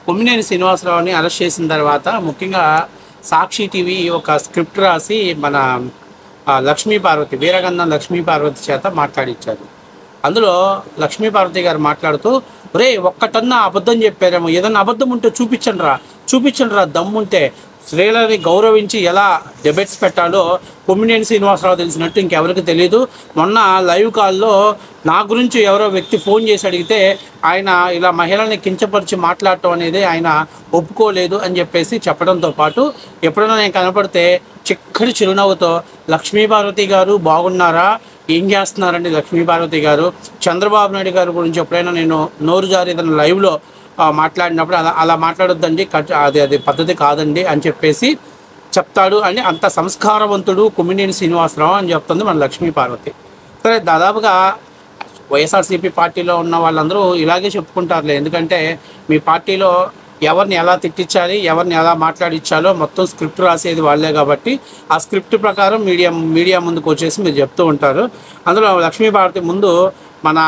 Kommineni శ్రీనివాసరావుని arrest చేసిన తర్వాత ముఖ్యంగా సాక్షి టీవీ ఒక స్క్రిప్ట్ రాసి మన లక్ష్మీ పార్వతి వీరగంధం లక్ష్మీ పార్వతి చేత మాట్లాడించారు. అందులో లక్ష్మీ పార్వతి గారు మాట్లాడుతూ, రే ఒక్కటన్నా అబద్ధం చెప్పారేమో, ఏదన్నా అబద్ధం ఉంటే చూపించండి రా దమ్ముంటే, స్త్రీలని గౌరవించి ఎలా డిబేట్స్ పెట్టాలో కొమ్మినేని శ్రీనివాసరావు తెలిసినట్టు ఇంకెవరికి తెలియదు. మొన్న లైవ్ కాల్లో నా గురించి ఎవరో వ్యక్తి ఫోన్ చేసి అడిగితే ఆయన ఇలా మహిళల్ని కించపరిచి మాట్లాడటం అనేది ఆయన ఒప్పుకోలేదు అని చెప్పేసి చెప్పడంతో పాటు, ఎప్పుడైనా నేను కనపడితే చిక్కటి చిరునవ్వుతో లక్ష్మీ పార్వతి గారు బాగున్నారా, ఏం చేస్తున్నారండి లక్ష్మీ పార్వతి గారు, చంద్రబాబు నాయుడు గారి గురించి ఎప్పుడైనా నేను నోరు జారి ఏదైనా లైవ్లో మాట్లాడినప్పుడు అలా మాట్లాడొద్దండి, అది పద్ధతి కాదండి అని చెప్పేసి చెప్తాడు అని అంత సంస్కారవంతుడు కొమ్మినేని శ్రీనివాసరావు అని చెప్తుంది మన లక్ష్మీ పార్వతి. సరే, దాదాపుగా వైఎస్ఆర్సీపీ పార్టీలో ఉన్న వాళ్ళందరూ ఇలాగే చెప్పుకుంటారులే, ఎందుకంటే మీ పార్టీలో ఎవరిని ఎలా తిట్టించాలి, ఎవరిని ఎలా మాట్లాడించాలో మొత్తం స్క్రిప్ట్ రాసేది వాళ్ళే కాబట్టి ఆ స్క్రిప్ట్ ప్రకారం మీడియా ముందుకు వచ్చేసి మీరు చెప్తూ ఉంటారు. అందులో లక్ష్మీ పార్వతి ముందు మన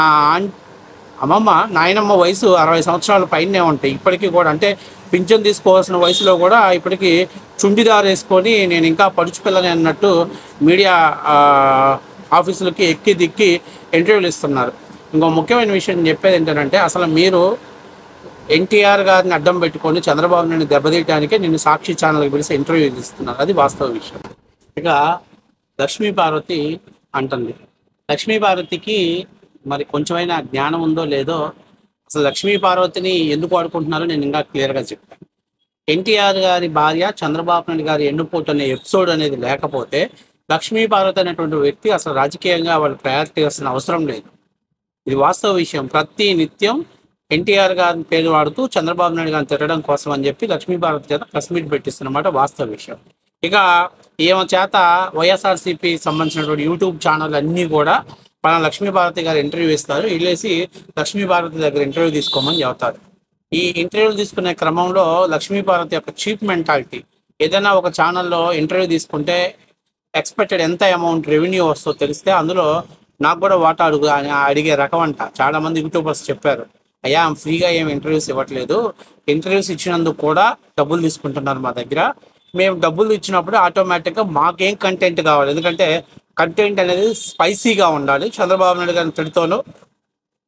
అమ్మమ్మ నాయనమ్మ వయసు 60 సంవత్సరాల పైనే ఉంటాయి ఇప్పటికీ కూడా, అంటే పింఛన్ తీసుకోవాల్సిన వయసులో కూడా ఇప్పటికీ చుండిదారు వేసుకొని నేను ఇంకా పడుచు పిల్లని అన్నట్టు మీడియా ఆఫీసులకి ఎక్కి దిక్కి ఇంటర్వ్యూలు ఇస్తున్నారు. ఇంకో ముఖ్యమైన విషయం చెప్పేది ఏంటంటే, అసలు మీరు ఎన్టీఆర్ గారిని అడ్డం పెట్టుకొని చంద్రబాబు నాయుడు దెబ్బతీయడానికే నిన్ను సాక్షి ఛానల్కి పిలిచి ఇంటర్వ్యూ ఇస్తున్నారు, అది వాస్తవ విషయం. ఇక లక్ష్మీ పార్వతి అంటుంది, లక్ష్మీ పార్వతికి మరి కొంచెమైనా జ్ఞానం ఉందో లేదో, అసలు లక్ష్మీ పార్వతిని ఎందుకు వాడుకుంటున్నారో నేను ఇంకా క్లియర్గా చెప్పాను. ఎన్టీఆర్ గారి భార్య చంద్రబాబు నాయుడు గారి ఎన్నుపోటు అనే ఎపిసోడ్ అనేది లేకపోతే లక్ష్మీ పార్వతి అనేటువంటి వ్యక్తి అసలు రాజకీయంగా వాళ్ళు ప్రయారిటీ ఇవ్వాల్సిన అవసరం లేదు. ఇది వాస్తవ విషయం. ప్రతి నిత్యం ఎన్టీఆర్ గారిని పేరు వాడుతూ చంద్రబాబు నాయుడు గారిని తిరగడం కోసం అని చెప్పి లక్ష్మీ పార్వతి చేత ప్రెస్ మీట్ పెట్టిస్తున్నమాట వాస్తవ విషయం. ఇక ఏమో చేత వైఎస్ఆర్సీపీ సంబంధించినటువంటి యూట్యూబ్ ఛానల్ అన్నీ కూడా మన లక్ష్మీ పార్వతి గారు ఇంటర్వ్యూ ఇస్తారు, వెళ్ళేసి లక్ష్మీ పార్వతి దగ్గర ఇంటర్వ్యూ తీసుకోమని చెబుతారు. ఈ ఇంటర్వ్యూలు తీసుకునే క్రమంలో లక్ష్మీ పార్వతి యొక్క చీప్ మెంటాలిటీ, ఏదైనా ఒక ఛానల్లో ఇంటర్వ్యూ తీసుకుంటే ఎక్స్పెక్టెడ్ ఎంత అమౌంట్ రెవెన్యూ వస్తుందో తెలిస్తే అందులో నాకు కూడా వాటా అడిగే రకం అంట. చాలామంది యూట్యూబర్స్ చెప్పారు, అయ్యా ఫ్రీగా ఏం ఇంటర్వ్యూస్ ఇవ్వట్లేదు, ఇంటర్వ్యూస్ ఇచ్చినందుకు కూడా డబ్బులు తీసుకుంటున్నారు మా దగ్గర, మేము డబ్బులు ఇచ్చినప్పుడు ఆటోమేటిక్గా మాకేం కంటెంట్ కావాలి, ఎందుకంటే కంటెంట్ అనేది స్పైసీగా ఉండాలి. చంద్రబాబు నాయుడు గారిని తిడుతూను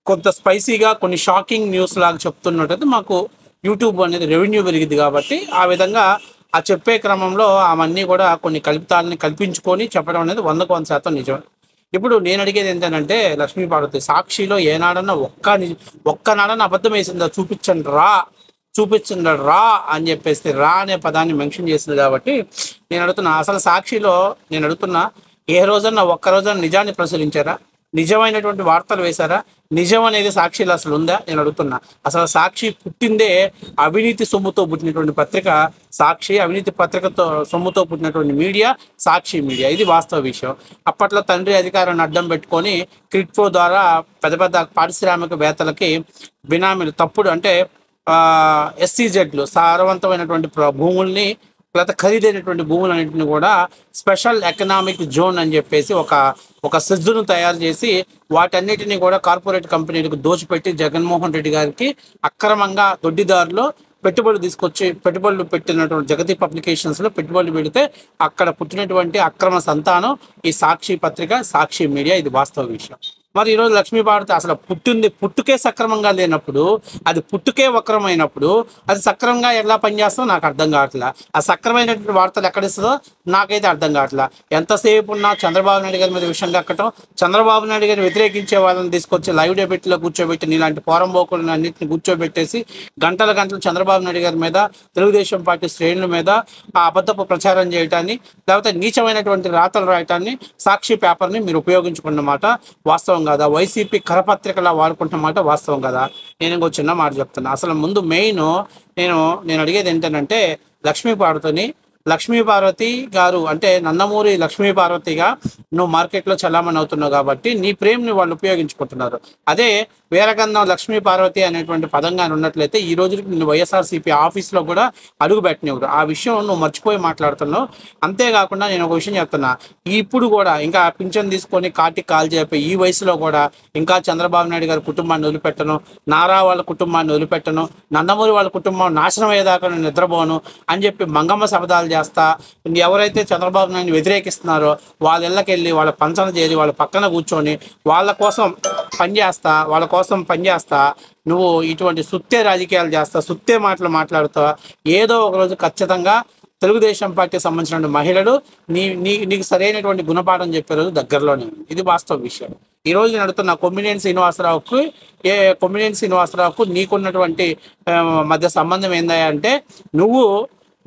కొంత స్పైసీగా కొన్ని షాకింగ్ న్యూస్ లాగా చెప్తున్నట్టయితే మాకు యూట్యూబ్ అనేది రెవెన్యూ పెరిగింది కాబట్టి ఆ విధంగా ఆ చెప్పే క్రమంలో అవన్నీ కూడా కొన్ని కల్పితాలని కల్పించుకొని చెప్పడం అనేది 100% నిజం. ఇప్పుడు నేను అడిగేది ఏంటంటే, లక్ష్మీ పార్వతి సాక్షిలో ఏనాడన్నా ఒక్కనాడన్నా అబద్ధం వేసిందా చూపించండి రా అని చెప్పేసి రా అనే పదాన్ని మెన్షన్ చేసింది కాబట్టి నేను అడుగుతున్నా, అసలు సాక్షిలో నేను అడుగుతున్నా, ఏ రోజన్నా ఒక్కరోజన్నా నిజాన్ని ప్రచురించారా, నిజమైనటువంటి వార్తలు వేశారా, నిజం అనేది సాక్షిలో అసలు ఉందా నేను అడుగుతున్నా. అసలు సాక్షి పుట్టిందే అవినీతి సొమ్ముతో పుట్టినటువంటి పత్రిక సాక్షి, అవినీతి పత్రికతో సొమ్ముతో పుట్టినటువంటి మీడియా సాక్షి మీడియా, ఇది వాస్తవ విషయం. అప్పట్లో తండ్రి అధికారాన్ని అడ్డం పెట్టుకొని క్రిప్టో ద్వారా పెద్ద పెద్ద పారిశ్రామికవేత్తలకి బినామీలు తప్పుడు అంటే SEZలు సారవంతమైనటువంటి భూముల్ని లేకపోతే ఖరీదైనటువంటి భూములన్నింటిని కూడా స్పెషల్ ఎకనామిక్ జోన్ అని చెప్పేసి ఒక సెజ్ను తయారు చేసి వాటన్నిటిని కూడా కార్పొరేట్ కంపెనీలకు దోచిపెట్టి జగన్మోహన్ రెడ్డి గారికి అక్రమంగా దొడ్డిదారులో పెట్టుబడులు పెట్టినటువంటి జగతి పబ్లికేషన్స్లో పెట్టుబడులు పెడితే అక్కడ పుట్టినటువంటి అక్రమ సంతానం ఈ సాక్షి పత్రిక, సాక్షి మీడియా, ఇది వాస్తవ విషయం. మరి ఈరోజు లక్ష్మీ పార్వతి అసలు పుట్టుకే సక్రమంగా లేనప్పుడు, అది పుట్టుకే వక్రమైనప్పుడు అది సక్రమంగా ఎలా పనిచేస్తుందో నాకు అర్థం కావట్లా. ఆ సక్రమైనటువంటి వార్తలు ఎక్కడిస్తుందో నాకైతే అర్థం కావట్లా. ఎంతసేపు ఉన్నా చంద్రబాబు నాయుడు గారి మీద విషయం కక్కటం, చంద్రబాబు నాయుడు గారిని వ్యతిరేకించే వాళ్ళని తీసుకొచ్చి లైవ్ డిబేట్లో కూర్చోబెట్టి ఇలాంటి పోరంబోకులను అన్నింటిని కూర్చోబెట్టేసి గంటల చంద్రబాబు నాయుడు గారి మీద, తెలుగుదేశం పార్టీ శ్రేణుల మీద ఆ అబద్ధపు ప్రచారం చేయటాన్ని, లేకపోతే నీచమైనటువంటి రాతలు రాయటాన్ని సాక్షి పేపర్ని మీరు ఉపయోగించుకున్నమాట వాస్తవం కదా, వైసీపీ కరపత్రికలా వాడుకుంటున్నమాట వాస్తవం కదా. నేను ఇంకో చిన్న మాట చెప్తున్నా. అసలు ముందు మెయిన్ నేను అడిగేది ఏంటంటే, లక్ష్మీ పార్వతిని లక్ష్మీపార్వతి గారు అంటే నందమూరి లక్ష్మీపార్వతిగా నువ్వు మార్కెట్లో చలామణి అవుతున్నావు కాబట్టి నీ ప్రేమని వాళ్ళు ఉపయోగించుకుంటున్నారు. అదే వీరగంధం లక్ష్మీపార్వతి అనేటువంటి పదంగా ఉన్నట్లయితే ఈ రోజుకి నిన్ను వైఎస్ఆర్సీపీ ఆఫీస్లో కూడా అడుగు పెట్టనివ్వరు. ఆ విషయం నువ్వు మర్చిపోయి మాట్లాడుతున్నావు. అంతేకాకుండా నేను ఒక విషయం చెప్తున్నా, ఇప్పుడు కూడా ఇంకా పింఛన్ తీసుకొని కాటికి కాల్ చెప్పి ఈ వయసులో కూడా ఇంకా చంద్రబాబు నాయుడు గారి కుటుంబాన్ని వదిలిపెట్టను, నారా వాళ్ళ కుటుంబాన్ని వదిలిపెట్టను, నందమూరి వాళ్ళ కుటుంబం నాశనం అయ్యేదాకా నేను నిద్రపోను అని చెప్పి మంగమ్మ శపథాలు చేస్తా ఎవరైతే చంద్రబాబు నాయుడు వ్యతిరేకిస్తున్నారో వాళ్ళ ఇళ్ళకెళ్ళి వాళ్ళ పంచన చేరి వాళ్ళ పక్కన కూర్చొని వాళ్ళ కోసం పనిచేస్తా నువ్వు ఇటువంటి సుత్తే రాజకీయాలు చేస్తా, సుత్తే మాటలు మాట్లాడుతా ఏదో ఒకరోజు ఖచ్చితంగా తెలుగుదేశం పార్టీకి సంబంధించిన మహిళలు నీకు సరైనటువంటి గుణపాఠం చెప్పే రోజు దగ్గరలోనే ఉంది. ఇది వాస్తవ విషయం. ఈ రోజు నడుతున్న కొమ్మినేని శ్రీనివాసరావుకు నీకున్నటువంటి మధ్య సంబంధం ఏందంటే నువ్వు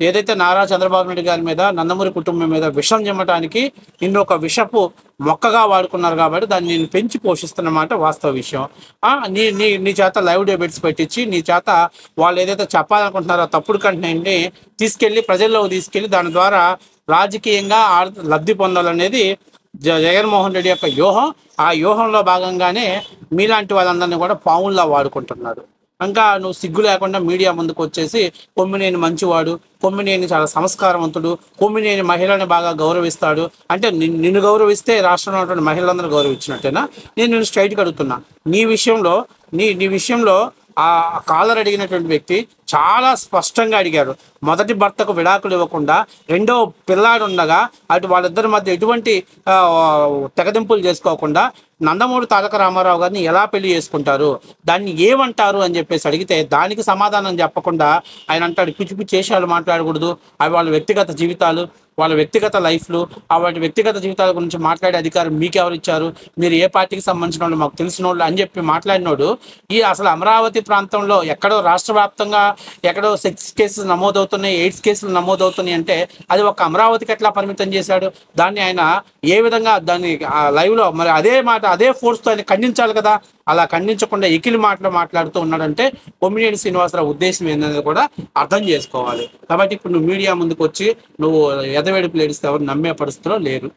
ఏదైతే నారా చంద్రబాబు నాయుడు గారి మీద నందమూరి కుటుంబం మీద విషం చెమ్మటానికి నిన్ను ఒక విషపు మొక్కగా వాడుకున్నారు కాబట్టి దాన్ని నేను పెంచి పోషిస్తున్నమాట వాస్తవ విషయం. నీ నీ నీ చేత లైవ్ డిబేట్స్ పెట్టించి నీ చేత వాళ్ళు ఏదైతే చెప్పాలనుకుంటున్నారో తప్పుడు కంటెంట్ని ప్రజల్లోకి తీసుకెళ్ళి దాని ద్వారా రాజకీయంగా లబ్ధి పొందాలనేది జగన్మోహన్ రెడ్డి యొక్క వ్యూహం. ఆ వ్యూహంలో భాగంగానే మీలాంటి వాళ్ళందరినీ కూడా పావుల్లా వాడుకుంటున్నారు. ఇంకా నువ్వు సిగ్గు లేకుండా మీడియా ముందుకు వచ్చేసి కొమ్మినేని మంచివాడు, కొమ్మినేని చాలా సంస్కారవంతుడు, కొమ్మినేని మహిళని బాగా గౌరవిస్తాడు అంటే నిన్ను గౌరవిస్తే రాష్ట్రంలో ఉన్నటువంటి మహిళలందరూ గౌరవించినట్టేనా? నేను స్ట్రైట్గా అడుగుతున్నా. నీ విషయంలో ఆ కాలర్ అడిగినటువంటి వ్యక్తి చాలా స్పష్టంగా అడిగారు. మొదటి భర్తకు విడాకులు ఇవ్వకుండా రెండో పిల్లాడు ఉండగా అటు వాళ్ళిద్దరి మధ్య ఎటువంటి తెగదింపులు చేసుకోకుండా నందమూరి తారక రామారావు గారిని ఎలా పెళ్లి చేసుకుంటారు, దాన్ని ఏమంటారు అని చెప్పేసి అడిగితే దానికి సమాధానం చెప్పకుండా ఆయన అంటాడు పిచ్చి పిచ్చి విషయాలు మాట్లాడకూడదు, అవి వాళ్ళ వ్యక్తిగత జీవితాలు, వాళ్ళ వ్యక్తిగత లైఫ్లు, వాటి వ్యక్తిగత జీవితాల గురించి మాట్లాడే అధికారం మీకెవరు ఇచ్చారు, మీరు ఏ పార్టీకి సంబంధించిన వాళ్ళు, మాకు తెలిసిన వాళ్ళు అని చెప్పి మాట్లాడినోడు అసలు అమరావతి ప్రాంతంలో ఎక్కడో రాష్ట్ర వ్యాప్తంగా ఎక్కడో సెక్స్ కేసులు నమోదవుతున్నాయి, ఎయిడ్స్ కేసులు నమోదవుతున్నాయి అంటే అది ఒక అమరావతికి ఎట్లా పరిమితం చేశాడు? దాన్ని ఆయన ఏ విధంగా దాన్ని లైవ్లో మరి అదే ఫోర్స్తో ఆయన ఖండించాలి కదా. అలా ఖండించకుండా ఎకిలి మాటలు మాట్లాడుతూ ఉన్నాడంటే కొమ్మినేని శ్రీనివాసరావు ఉద్దేశం ఏంటనేది కూడా అర్థం చేసుకోవాలి. కాబట్టి ఇప్పుడు నువ్వు మీడియా ముందుకు వచ్చి నువ్వు ఎదవేడుపులు ఏడిస్తే ఎవరు నమ్మే పరిస్థితిలో లేరు.